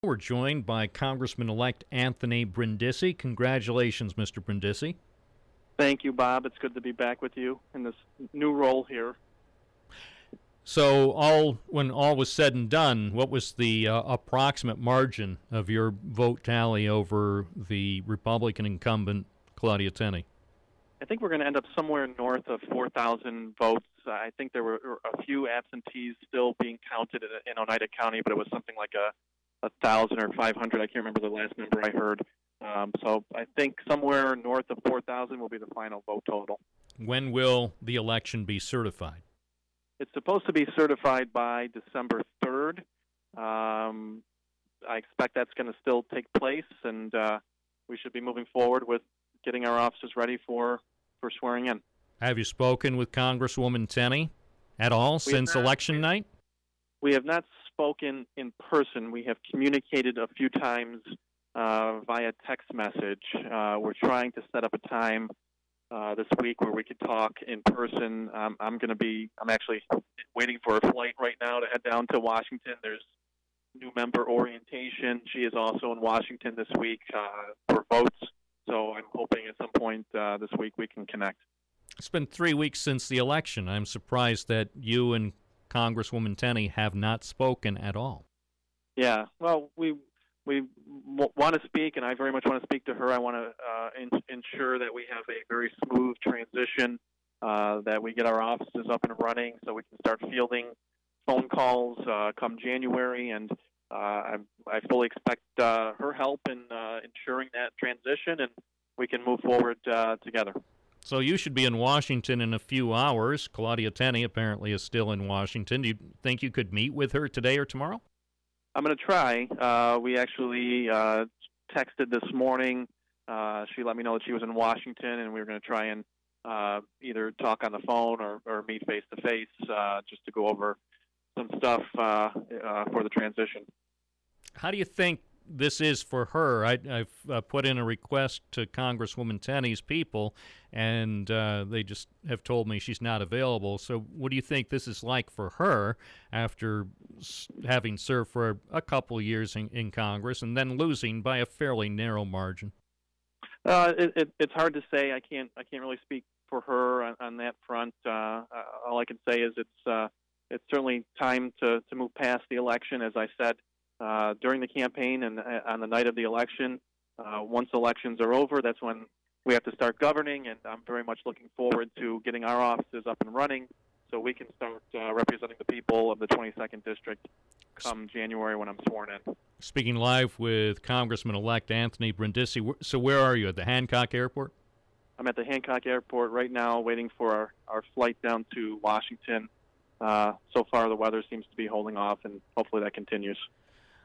We're joined by Congressman-elect Anthony Brindisi. Congratulations, Mr. Brindisi. Thank you, Bob. It's good to be back with you in this new role here. So when all was said and done, what was the approximate margin of your vote tally over the Republican incumbent, Claudia Tenney? I think we're going to end up somewhere north of 4,000 votes. I think there were a few absentees still being counted in Oneida County, but it was something like 1,000 or 500. I can't remember the last number I heard. So I think somewhere north of 4,000 will be the final vote total. When will the election be certified? It's supposed to be certified by December 3rd. I expect that's going to still take place, and we should be moving forward with getting our officers ready for swearing in. Have you spoken with Congresswoman Tenney at all since election night? We have not spoken in person. We have communicated a few times via text message. We're trying to set up a time this week where we could talk in person. I'm actually waiting for a flight right now to head down to Washington. There's new member orientation. She is also in Washington this week for votes. So I'm hoping at some point this week we can connect. It's been 3 weeks since the election. I'm surprised that you and Congresswoman Tenney have not spoken at all. Yeah, well, we want to speak, and I very much want to speak to her. I want to ensure that we have a very smooth transition, that we get our offices up and running so we can start fielding phone calls come January, and I fully expect her help in ensuring that transition, and we can move forward together. So you should be in Washington in a few hours. Claudia Tenney apparently is still in Washington. Do you think you could meet with her today or tomorrow? I'm going to try. We actually texted this morning. She let me know that she was in Washington, and we were going to try and either talk on the phone or meet face-to-face just to go over some stuff for the transition. How do you think this is for her? I've put in a request to Congresswoman Tenney's people, and they just have told me she's not available. So what do you think this is like for her after having served for a couple years in Congress and then losing by a fairly narrow margin? It's hard to say. I can't really speak for her on that front. All I can say is it's certainly time to move past the election, as I said during the campaign and on the night of the election. Once elections are over, that's when we have to start governing, and I'm very much looking forward to getting our offices up and running so we can start representing the people of the 22nd District come January when I'm sworn in. Speaking live with Congressman-elect Anthony Brindisi. So where are you, at the Hancock Airport? I'm at the Hancock Airport right now waiting for our flight down to Washington. So far the weather seems to be holding off, and hopefully that continues.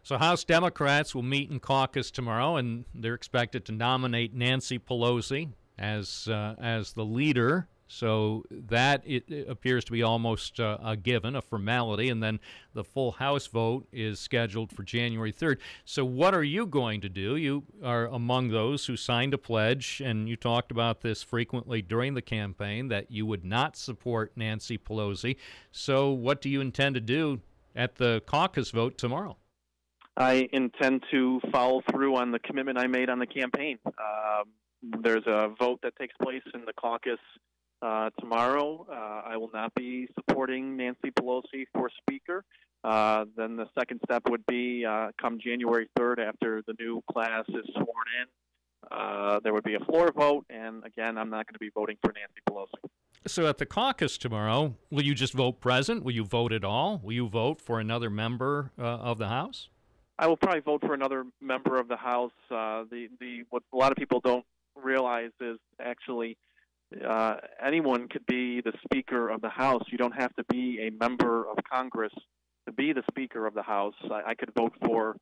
So House Democrats will meet in caucus tomorrow, and they're expected to nominate Nancy Pelosi as the leader. So that it appears to be almost a given, a formality, and then the full House vote is scheduled for January 3rd. So what are you going to do? You are among those who signed a pledge, and you talked about this frequently during the campaign, that you would not support Nancy Pelosi. So what do you intend to do at the caucus vote tomorrow? I intend to follow through on the commitment I made on the campaign. There's a vote that takes place in the caucus tomorrow. I will not be supporting Nancy Pelosi for Speaker. Then the second step would be come January 3rd, after the new class is sworn in, there would be a floor vote, and again, I'm not going to be voting for Nancy Pelosi. So at the caucus tomorrow, will you just vote present? Will you vote at all? Will you vote for another member of the House? I will probably vote for another member of the House. What a lot of people don't realize is actually anyone could be the Speaker of the House. You don't have to be a member of Congress to be the Speaker of the House. I could vote for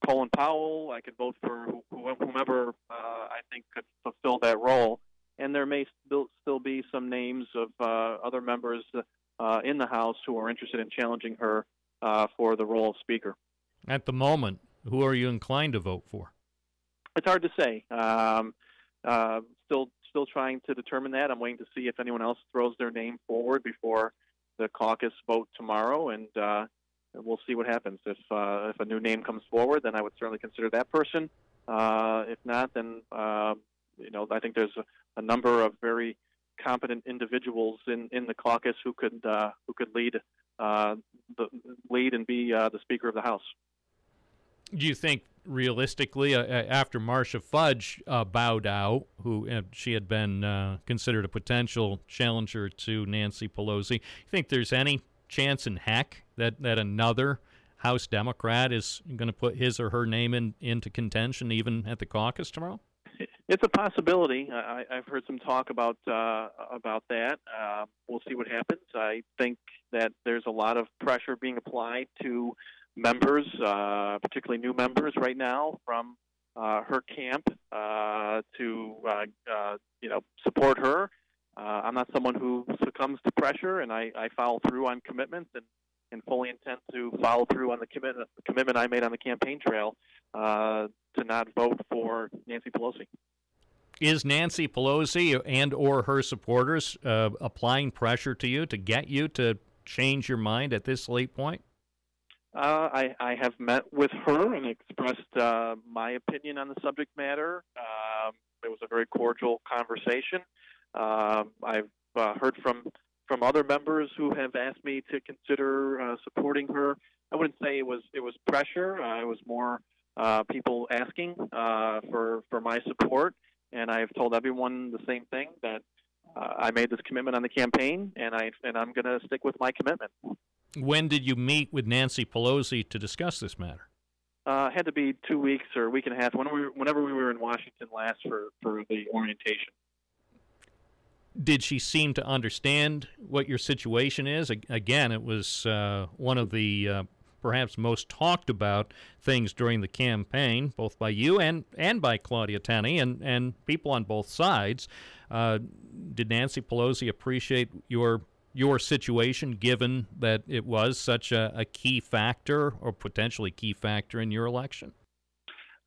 Colin Powell. I could vote for whomever I think could fulfill that role. And there may still be some names of other members in the House who are interested in challenging her for the role of Speaker. At the moment, who are you inclined to vote for? It's hard to say. Still trying to determine that. I'm waiting to see if anyone else throws their name forward before the caucus vote tomorrow. And we'll see what happens. If a new name comes forward, then I would certainly consider that person. If not, then I think there's a number of very competent individuals in the caucus who could lead and be the Speaker of the House. Do you think realistically, after Marcia Fudge bowed out, she had been considered a potential challenger to Nancy Pelosi, you think there's any chance in heck that another House Democrat is going to put his or her name into contention even at the caucus tomorrow? It's a possibility. I've heard some talk about that. We'll see what happens. I think that there's a lot of pressure being applied to members, particularly new members right now from her camp to support her. I'm not someone who succumbs to pressure, and I follow through on commitments and fully intend to follow through on the commitment I made on the campaign trail to not vote for Nancy Pelosi. Is Nancy Pelosi and or her supporters applying pressure to you to get you to change your mind at this late point? I have met with her and expressed my opinion on the subject matter. It was a very cordial conversation. I've heard from other members who have asked me to consider supporting her. I wouldn't say it was pressure. It was more people asking for my support, and I've told everyone the same thing, that I made this commitment on the campaign, and I'm going to stick with my commitment. When did you meet with Nancy Pelosi to discuss this matter? It had to be 2 weeks or a week and a half, whenever we were in Washington last for the orientation. Did she seem to understand what your situation is? Again, it was one of the perhaps most talked about things during the campaign, both by you and by Claudia Tenney and people on both sides. Did Nancy Pelosi appreciate your situation, given that it was such a key factor or potentially key factor in your election?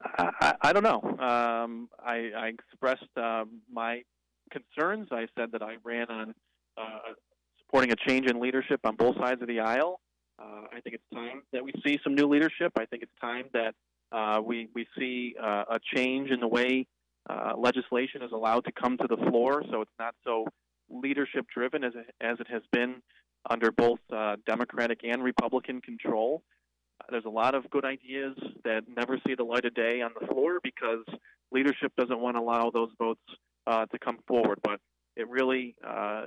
I don't know. I expressed my concerns. I said that I ran on supporting a change in leadership on both sides of the aisle. I think it's time that we see some new leadership. I think it's time that we see a change in the way legislation is allowed to come to the floor, so it's not so leadership driven as it has been under both Democratic and Republican control. There's a lot of good ideas that never see the light of day on the floor because leadership doesn't want to allow those votes to come forward. But it really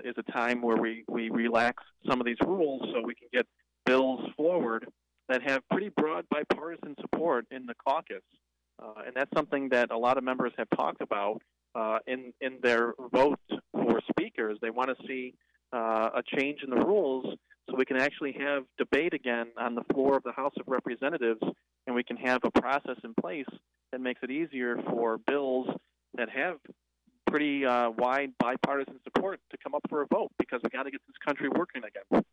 is a time where we relax some of these rules so we can get bills forward that have pretty broad bipartisan support in the caucus. And that's something that a lot of members have talked about in their vote for speakers. They want to see a change in the rules so we can actually have debate again on the floor of the House of Representatives, and we can have a process in place that makes it easier for bills that have pretty wide bipartisan support to come up for a vote, because we got to get this country working again.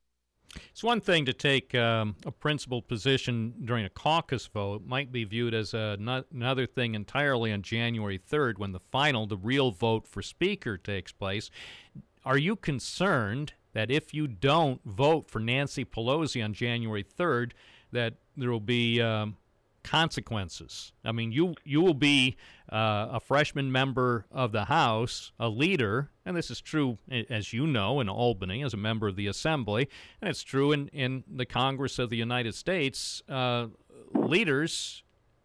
It's one thing to take a principled position during a caucus vote. It might be viewed as another thing entirely on January 3rd when the real vote for Speaker takes place. Are you concerned that if you don't vote for Nancy Pelosi on January 3rd, that there will be consequences? I mean, you will be a freshman member of the House, a leader, and this is true, as you know, in Albany as a member of the Assembly, and it's true in the Congress of the United States. Leaders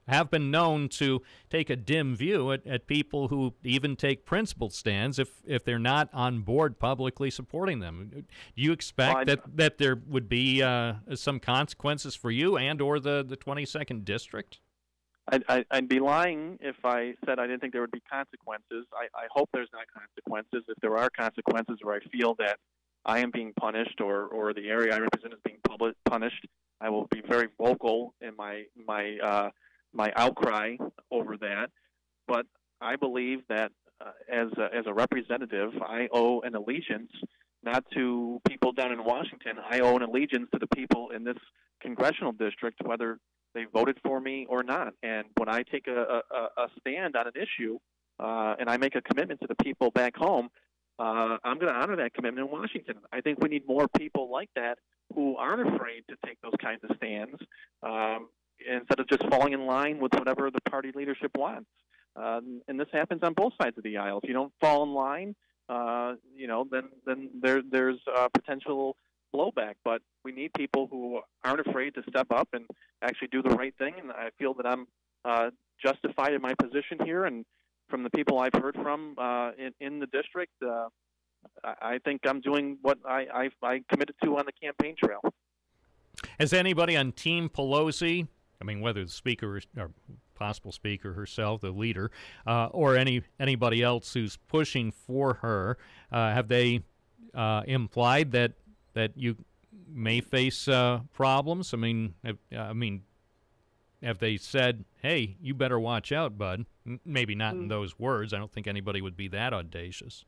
have been known to take a dim view at people who even take principled stands if they're not on board publicly supporting them. Do you expect that there would be some consequences for you and or the 22nd District? I'd be lying if I said I didn't think there would be consequences. I hope there's not consequences. If there are consequences where I feel that I am being punished or the area I represent is being punished, I will be very vocal in my outcry over that. But I believe that as a representative, I owe an allegiance not to people down in Washington. I owe an allegiance to the people in this congressional district, whether they voted for me or not. And when I take a stand on an issue and I make a commitment to the people back home, I'm going to honor that commitment in Washington. I think we need more people like that who aren't afraid to take those kinds of stands instead of just falling in line with whatever the party leadership wants. And this happens on both sides of the aisle. If you don't fall in line, then there's potential blowback. But we need people who aren't afraid to step up and actually do the right thing. And I feel that I'm justified in my position here. And from the people I've heard from in the district, I think I'm doing what I committed to on the campaign trail. Has anybody on Team Pelosi, I mean, whether the speaker or possible speaker herself, the leader, or anybody else who's pushing for her, have they implied that you may face problems? I mean, have they said, "Hey, you better watch out, bud"? Maybe not in those words. I don't think anybody would be that audacious.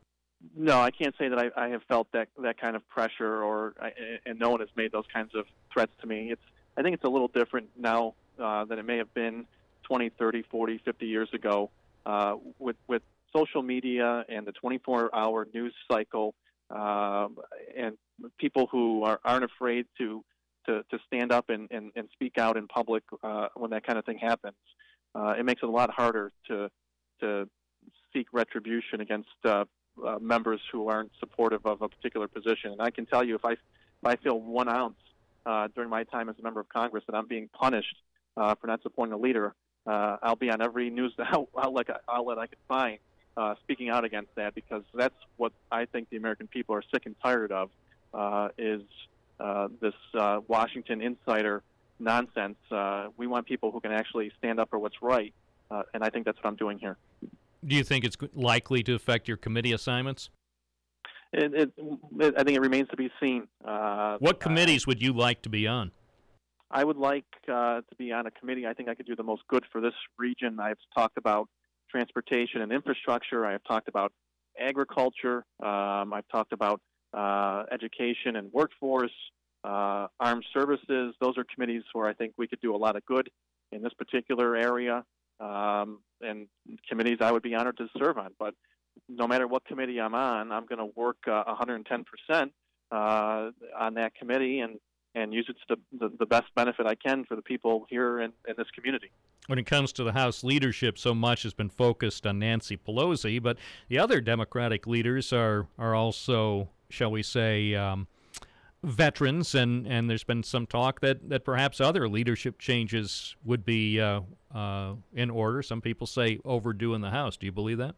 No, I can't say that I have felt that kind of pressure, and no one has made those kinds of threats to me. I think it's a little different now than it may have been 20, 30, 40, 50 years ago with social media and the 24-hour news cycle and people who aren't afraid to stand up and speak out in public when that kind of thing happens. It makes it a lot harder to seek retribution against members who aren't supportive of a particular position. And I can tell you, if I feel 1 ounce during my time as a member of Congress that I'm being punished for not supporting a leader, I'll be on every news outlet I can find speaking out against that, because that's what I think the American people are sick and tired of, is this Washington insider nonsense. We want people who can actually stand up for what's right, and I think that's what I'm doing here. Do you think it's likely to affect your committee assignments? I think it remains to be seen. What committees would you like to be on? I would like to be on a committee I think I could do the most good for this region. I've talked about transportation and infrastructure. I have talked about agriculture. I've talked about education and workforce, armed services. Those are committees where I think we could do a lot of good in this particular area. And committees I would be honored to serve on. But no matter what committee I'm on, I'm going to work 110% on that committee and use it to the best benefit I can for the people here in this community. When it comes to the House leadership, so much has been focused on Nancy Pelosi, but the other Democratic leaders are also, shall we say, veterans, and there's been some talk that perhaps other leadership changes would be in order. Some people say overdue in the House. Do you believe that?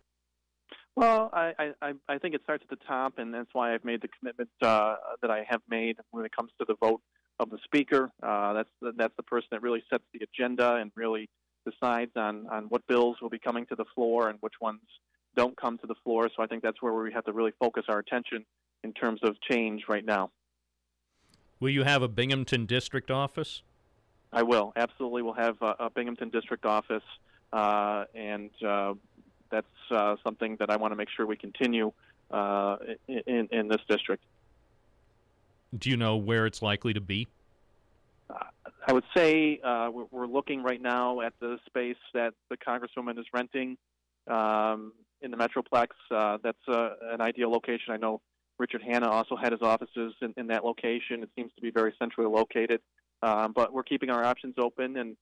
Well, I think it starts at the top, and that's why I've made the commitment that I have made when it comes to the vote of the Speaker. That's the person that really sets the agenda and really decides on what bills will be coming to the floor and which ones don't come to the floor. So I think that's where we have to really focus our attention in terms of change right now. Will you have a Binghamton district office? I will. Absolutely. We'll have a Binghamton district office, and that's something that I want to make sure we continue in this district. Do you know where it's likely to be? I would say we're looking right now at the space that the Congresswoman is renting in the Metroplex. That's an ideal location. I know Richard Hanna also had his offices in that location. It seems to be very centrally located. But we're keeping our options open and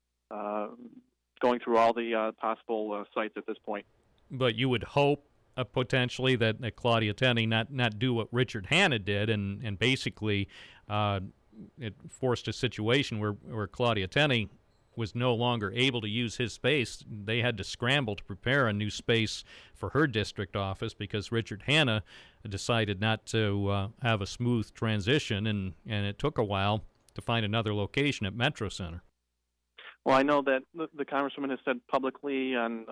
going through all the possible sites at this point. But you would hope potentially that Claudia Tenney not do what Richard Hanna did and basically it forced a situation where Claudia Tenney was no longer able to use his space. They had to scramble to prepare a new space for her district office because Richard Hanna decided not to have a smooth transition, and it took a while to find another location at Metro Center. Well, I know that the Congresswoman has said publicly on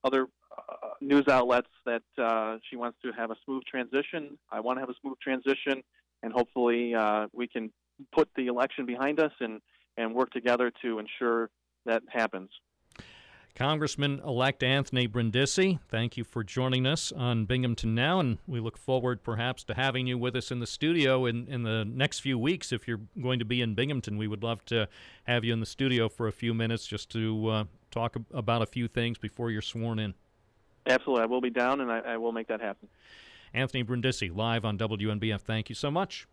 other news outlets that she wants to have a smooth transition. I want to have a smooth transition, and hopefully we can put the election behind us and work together to ensure that happens. Congressman-elect Anthony Brindisi, thank you for joining us on Binghamton Now, and we look forward perhaps to having you with us in the studio in the next few weeks. If you're going to be in Binghamton, we would love to have you in the studio for a few minutes just to talk about a few things before you're sworn in. Absolutely. I will be down, and I will make that happen. Anthony Brindisi, live on WNBF. Thank you so much.